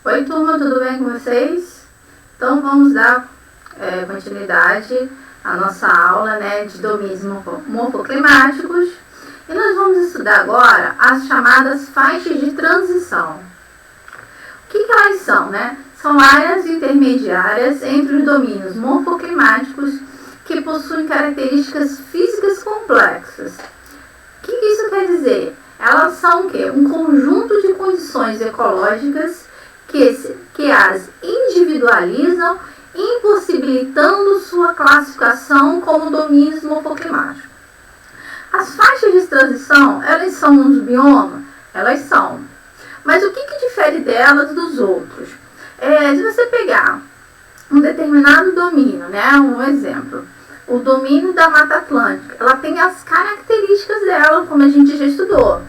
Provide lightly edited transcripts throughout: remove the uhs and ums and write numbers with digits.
Oi turma, tudo bem com vocês? Então vamos dar continuidade à nossa aula de domínios morfoclimáticos e nós vamos estudar agora as chamadas faixas de transição. O que elas são? São áreas intermediárias entre os domínios morfoclimáticos que possuem características físicas complexas. O que isso quer dizer? Elas são um conjunto de condições ecológicas que as individualizam, impossibilitando sua classificação como domínios morfoclimáticos. As faixas de transição, elas são uns biomas? Elas são. Mas o que difere delas dos outros? Se você pegar um determinado domínio, um exemplo, o domínio da Mata Atlântica, ela tem as características dela, como a gente já estudou.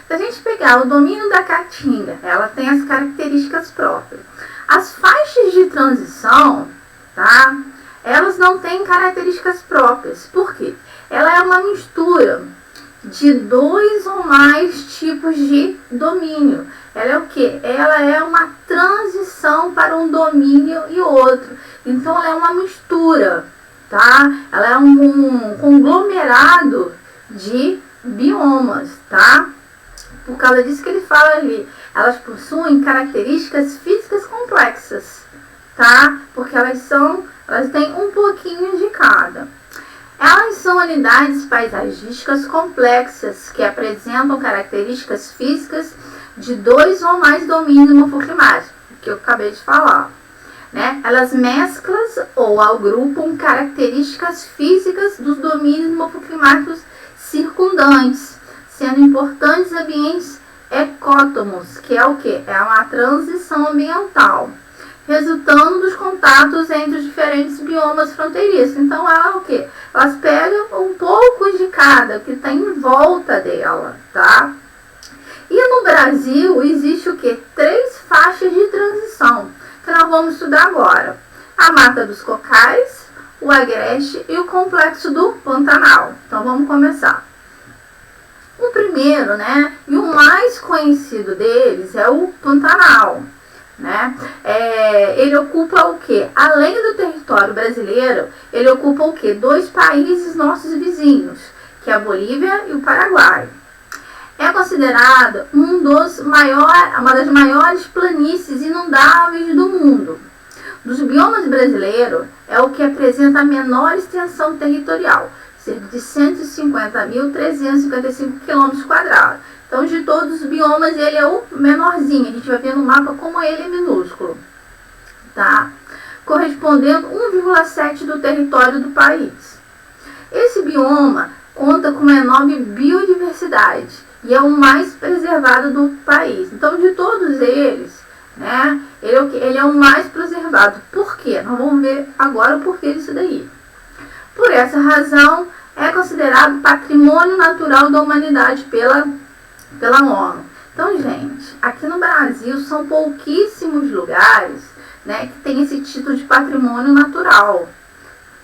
Se a gente pegar o domínio da Caatinga, ela tem as características próprias. As faixas de transição, elas não têm características próprias. Por quê? Ela é uma mistura de dois ou mais tipos de domínio. Ela é o quê? Ela é uma transição para um domínio e outro. Então, ela é uma mistura, Ela é um conglomerado de biomas, Por causa disso que ele fala ali, elas possuem características físicas complexas, Porque elas têm um pouquinho de cada. Elas são unidades paisagísticas complexas que apresentam características físicas de dois ou mais domínios morfoclimáticos, que eu acabei de falar. Elas mesclam ou agrupam características físicas dos domínios morfoclimáticos circundantes, sendo importantes ambientes ecótomos, que é o quê? É uma transição ambiental, resultando dos contatos entre os diferentes biomas fronteiriços. Então, ela é o quê? Elas pegam um pouco de cada, que está em volta dela, E no Brasil, existe o quê? 3 faixas de transição, que nós vamos estudar agora. A Mata dos Cocais, o Agreste e o Complexo do Pantanal. Então, vamos começar. O primeiro, e o mais conhecido deles é o Pantanal, Ele ocupa o quê? Além do território brasileiro, ele ocupa o quê? 2 países nossos vizinhos, que é a Bolívia e o Paraguai. É considerado uma das maiores planícies inundáveis do mundo. Dos biomas brasileiros, é o que apresenta a menor extensão territorial, cerca de 150.355 km². Então, de todos os biomas, ele é o menorzinho. A gente vai ver no mapa como ele é minúsculo, Correspondendo a 1,7% do território do país. Esse bioma conta com uma enorme biodiversidade e é o mais preservado do país. Então, de todos eles, ele é o mais preservado. Por quê? Nós vamos ver agora o porquê disso daí. Por essa razão, é considerado patrimônio natural da humanidade pela ONU. Então, gente, aqui no Brasil são pouquíssimos lugares que tem esse título de patrimônio natural.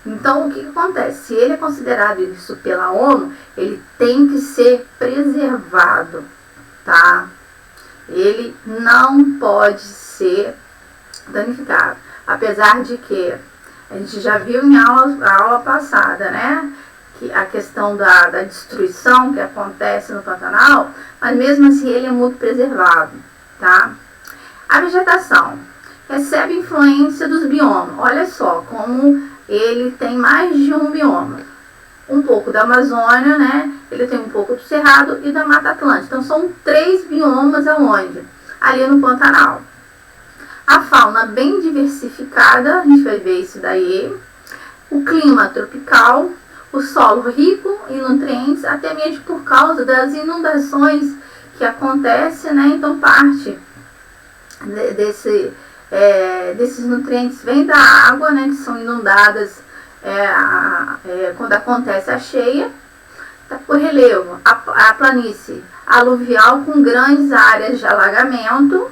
Então, o que acontece? Se ele é considerado isso pela ONU, ele tem que ser preservado, Ele não pode ser danificado. Apesar de que a gente já viu em aula passada, que a questão da destruição que acontece no Pantanal, mas mesmo assim ele é muito preservado, A vegetação recebe influência dos biomas. Olha só como ele tem mais de um bioma. Um pouco da Amazônia, Ele tem um pouco do Cerrado e da Mata Atlântica. Então, são 3 biomas aonde? Ali no Pantanal. A fauna bem diversificada, a gente vai ver isso daí. O clima tropical, o solo rico em nutrientes, até mesmo por causa das inundações que acontecem, Então, parte desses nutrientes vem da água, que são inundadas quando acontece a cheia. O relevo, a planície aluvial com grandes áreas de alagamento.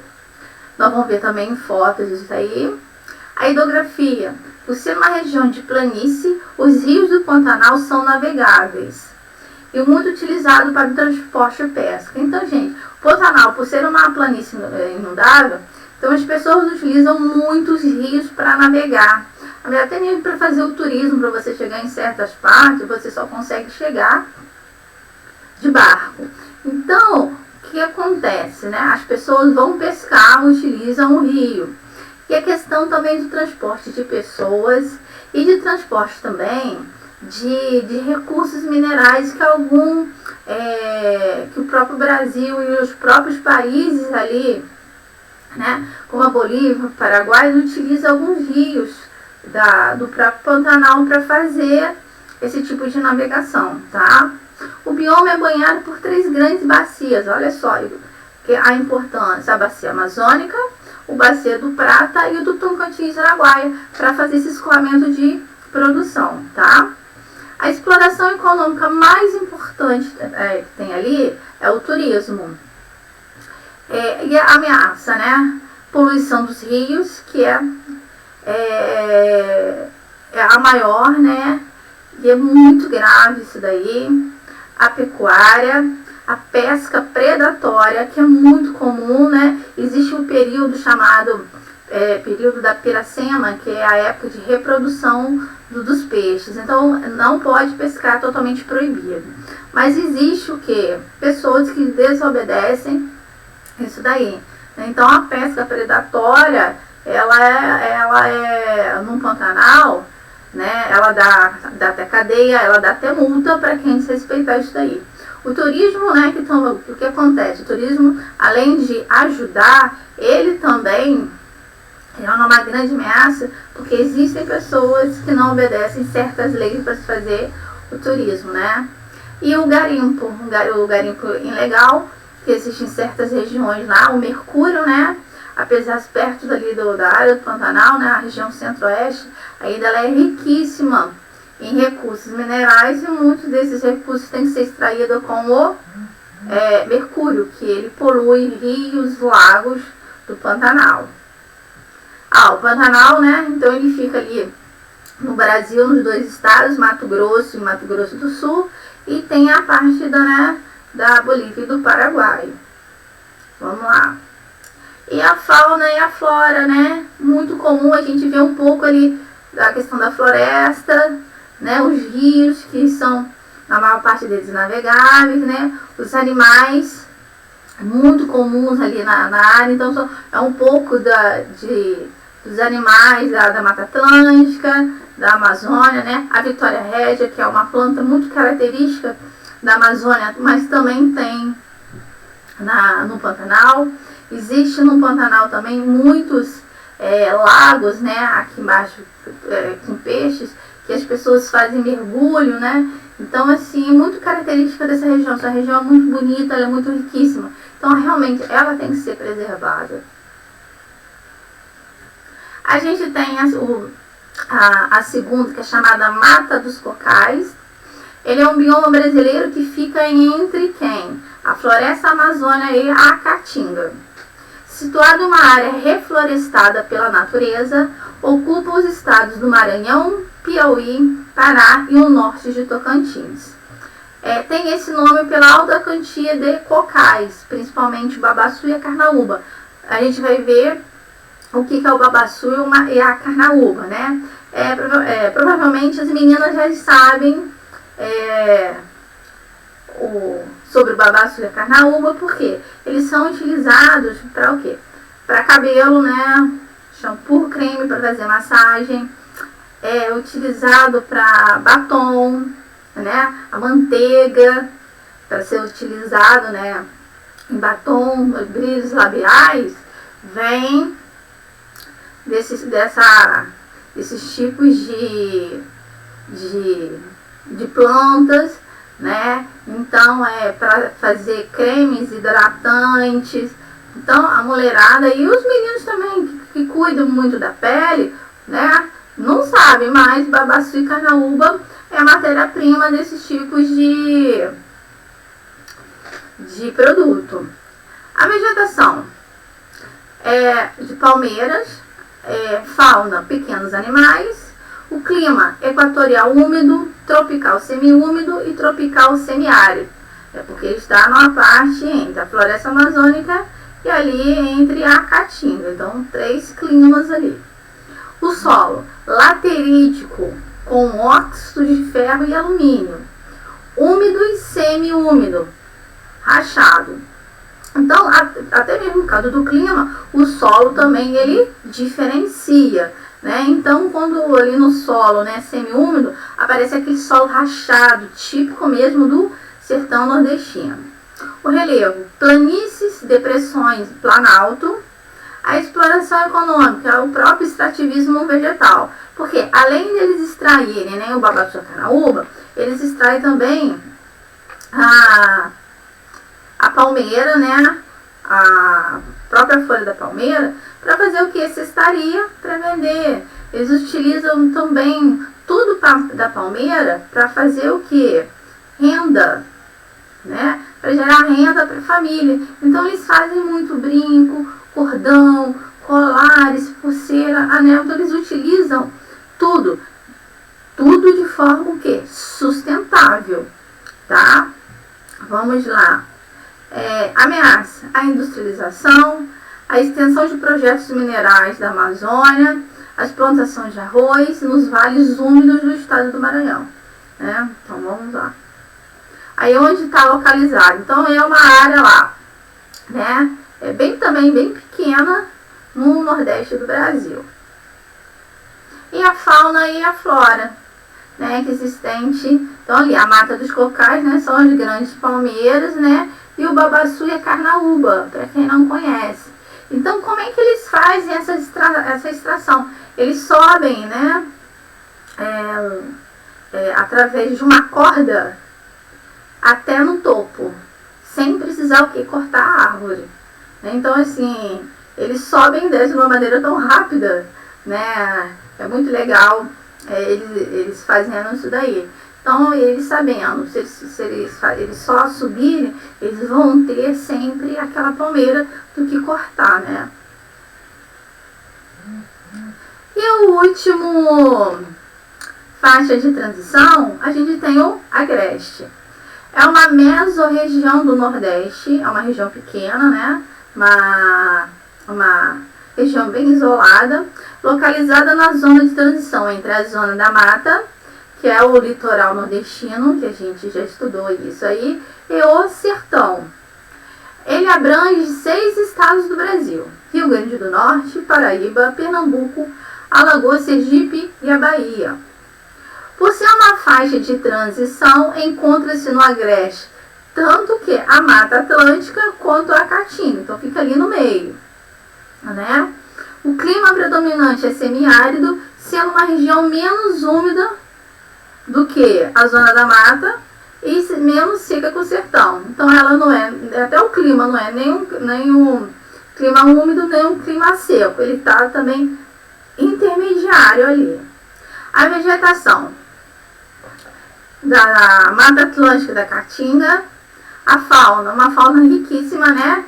Nós vamos ver também em fotos isso aí. A hidrografia. Por ser uma região de planície, os rios do Pantanal são navegáveis e muito utilizado para o transporte e pesca. Então, gente, o Pantanal, por ser uma planície inundável, Então as pessoas utilizam muitos rios para navegar. Até mesmo para fazer o turismo, para você chegar em certas partes, você só consegue chegar de barco. Então, o que acontece, né? As pessoas vão pescar, utilizam o rio. E a questão também do transporte de pessoas e de transporte também de recursos minerais que o próprio Brasil e os próprios países ali, né, como a Bolívia, o Paraguai, utilizam alguns rios do próprio Pantanal para fazer esse tipo de navegação, tá? O bioma é banhado por 3 grandes bacias, olha só a importância: a bacia amazônica, o bacia do Prata e o do Tocantins-Araguaia, para fazer esse escoamento de produção, tá? A exploração econômica mais importante que tem ali é o turismo. E a ameaça, né? Poluição dos rios, que é a maior, né? E é muito grave isso daí. A pecuária, a pesca predatória, que é muito comum, né? Existe um período chamado período da piracema, que é a época de reprodução dos peixes. Então, não pode pescar, totalmente proibido. Mas existe o quê? Pessoas que desobedecem isso daí. Então, a pesca predatória, ela é no Pantanal, né? Ela dá até cadeia, ela dá até multa para quem desrespeitar isso daí. O turismo, né? O que acontece? O turismo, além de ajudar, ele também é uma grande ameaça, porque existem pessoas que não obedecem certas leis para se fazer o turismo, né? E o garimpo ilegal, que existe em certas regiões lá, o mercúrio, né? Apesar de perto dali da área do Pantanal, né? A região centro-oeste, ainda ela é riquíssima em recursos minerais, e muitos desses recursos têm que ser extraídos com o mercúrio, que ele polui rios, lagos do Pantanal. O Pantanal, né? Então ele fica ali no Brasil, nos 2 estados, Mato Grosso e Mato Grosso do Sul, e tem a parte da Bolívia e do Paraguai. Vamos lá. E a fauna e a flora, né? Muito comum a gente ver um pouco ali da questão da floresta, né? Os rios, que são, na maior parte deles, navegáveis, né? Os animais, muito comuns ali na área. Então, é um pouco dos animais da Mata Atlântica, da Amazônia, né? A Vitória Régia, que é uma planta muito característica da Amazônia, mas também tem no Pantanal. Existe no Pantanal também muitos lagos, né? Aqui embaixo, com peixes, que as pessoas fazem mergulho, né? Então, assim, é muito característica dessa região. Essa região é muito bonita, ela é muito riquíssima. Então, realmente, ela tem que ser preservada. A gente tem a segunda, que é chamada Mata dos Cocais. Ele é um bioma brasileiro que fica entre quem? A Floresta Amazônia e a Caatinga. Situado em uma área reflorestada pela natureza, ocupa os estados do Maranhão, Piauí, Pará e o norte de Tocantins. Tem esse nome pela alta quantia de cocais, principalmente o babaçu e a carnaúba. A gente vai ver o que é o babaçu e a carnaúba, né? Provavelmente as meninas já sabem sobre o babaçu e a carnaúba, porque eles são utilizados para o quê? Para cabelo, né? Shampoo, creme para fazer massagem. É utilizado para batom, né? A manteiga para ser utilizado, né? Em batom, brilhos labiais, vem desses tipos de plantas, né? Então, para fazer cremes hidratantes. Então, a mulherada e os meninos também que cuidam muito da pele, né? Não sabem, mas babaçu e carnaúba é a matéria-prima desses tipos de produto. A vegetação é de palmeiras, fauna, pequenos animais. O clima equatorial úmido, tropical semiúmido e tropical semiárido. Porque ele está numa parte entre a floresta amazônica e ali entre a caatinga. Então, 3 climas ali. O solo laterítico com óxido de ferro e alumínio, úmido e semi-úmido, rachado. Então, até mesmo no caso do clima, o solo também ele diferencia, né? Então, quando ali no solo, né, semi-úmido, aparece aquele solo rachado, típico mesmo do sertão nordestino. O relevo, planícies, depressões, planalto. A exploração econômica, é o próprio extrativismo vegetal, porque além deles extraírem, né, o babaçu da canaúba, eles extraem também a palmeira, né, a própria folha da palmeira, para fazer o que? Cestaria para vender. Eles utilizam também tudo da palmeira para fazer o que? Renda, né, para gerar renda para a família. Então eles fazem muito brinco, cordão, colares, pulseira, anel. Então eles utilizam tudo de forma o quê? Sustentável, tá? Vamos lá. Ameaça a industrialização, a extensão de projetos minerais da Amazônia, as plantações de arroz nos vales úmidos do estado do Maranhão, né? Então vamos lá. Aí onde está localizado? Então é uma área lá, né? Também bem pequena no nordeste do Brasil. E a fauna e a flora, né, que existente. Então ali a mata dos cocais, né, são as grandes palmeiras, né, e o babaçu e a carnaúba, para quem não conhece. Então como é que eles fazem essa extração? Eles sobem, né, através de uma corda até no topo, sem precisar o que? Cortar a árvore. Então, assim, eles sobem e descem de uma maneira tão rápida, né? É muito legal eles fazendo isso daí. Então, eles sabendo, se eles só subirem, eles vão ter sempre aquela palmeira do que cortar, né? E o último faixa de transição, a gente tem o agreste. É uma mesorregião do Nordeste, é uma região pequena, né? Uma região bem isolada, localizada na zona de transição entre a zona da mata, que é o litoral nordestino, que a gente já estudou isso aí, e o sertão. Ele abrange 6 estados do Brasil: Rio Grande do Norte, Paraíba, Pernambuco, Alagoas, Sergipe e a Bahia. Por ser uma faixa de transição, encontra-se no agreste tanto que a Mata Atlântica quanto a Caatinga, então fica ali no meio, né? O clima predominante é semiárido, sendo uma região menos úmida do que a zona da mata e menos seca que o sertão. Então ela não é, até o clima não é nem um clima úmido, nem um clima seco, ele está também intermediário ali. A vegetação da Mata Atlântica da Caatinga, a fauna, uma fauna riquíssima, né?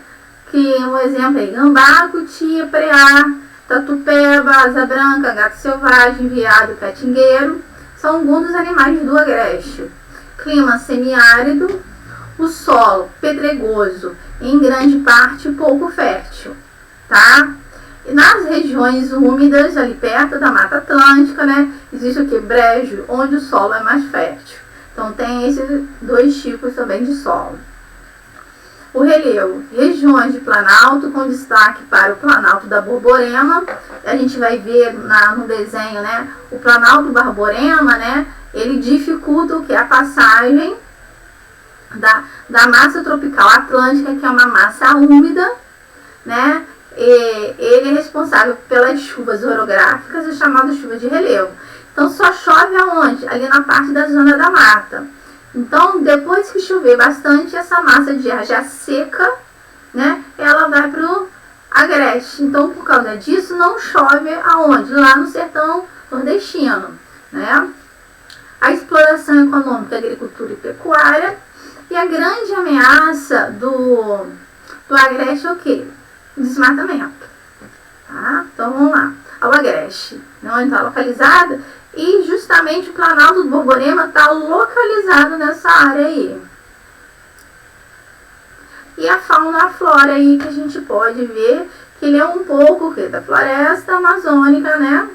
Que um exemplo é gambá, cutia, preá, tatupeba, asa branca, gato selvagem, veado, catingueiro, são alguns dos animais do agreste. Clima semiárido, o solo pedregoso, em grande parte pouco fértil, tá? E nas regiões úmidas, ali perto da Mata Atlântica, né, existe o que? Brejo, onde o solo é mais fértil. Então tem esses 2 tipos também de solo. O relevo, regiões de planalto, com destaque para o planalto da Borborema. A gente vai ver no desenho, né, o planalto Borborema, né, ele dificulta o que? A passagem da massa tropical atlântica, que é uma massa úmida, né, e ele é responsável pelas chuvas orográficas, as chamadas chuvas de relevo. Então só chove aonde? Ali na parte da zona da mata. Então, depois que chover bastante, essa massa de ar já seca, né, ela vai para o agreste. Então, por causa disso, não chove aonde? Lá no sertão nordestino, né? A exploração econômica, agricultura e pecuária. E a grande ameaça do agreste é o quê? Desmatamento. Tá? Então, vamos lá. Ao agreste, onde está localizada. E justamente o Planalto do Borborema está localizado nessa área aí. e a fauna e a flora aí que a gente pode ver que ele é um pouco da floresta amazônica, né?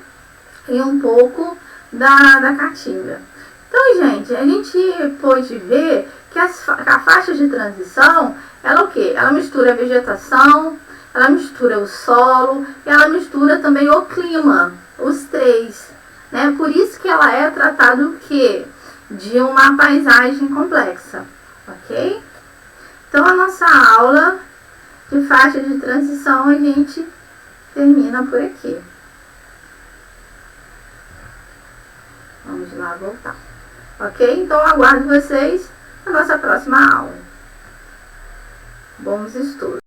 E um pouco da caatinga. Então, gente, a gente pode ver que a faixa de transição, ela o quê? Ela mistura a vegetação, ela mistura o solo e ela mistura também o clima, os três, né? Por isso que ela é tratada o quê? De uma paisagem complexa, ok? Então, a nossa aula de faixa de transição a gente termina por aqui. Vamos lá voltar. Ok? Então, aguardo vocês na nossa próxima aula. Bons estudos!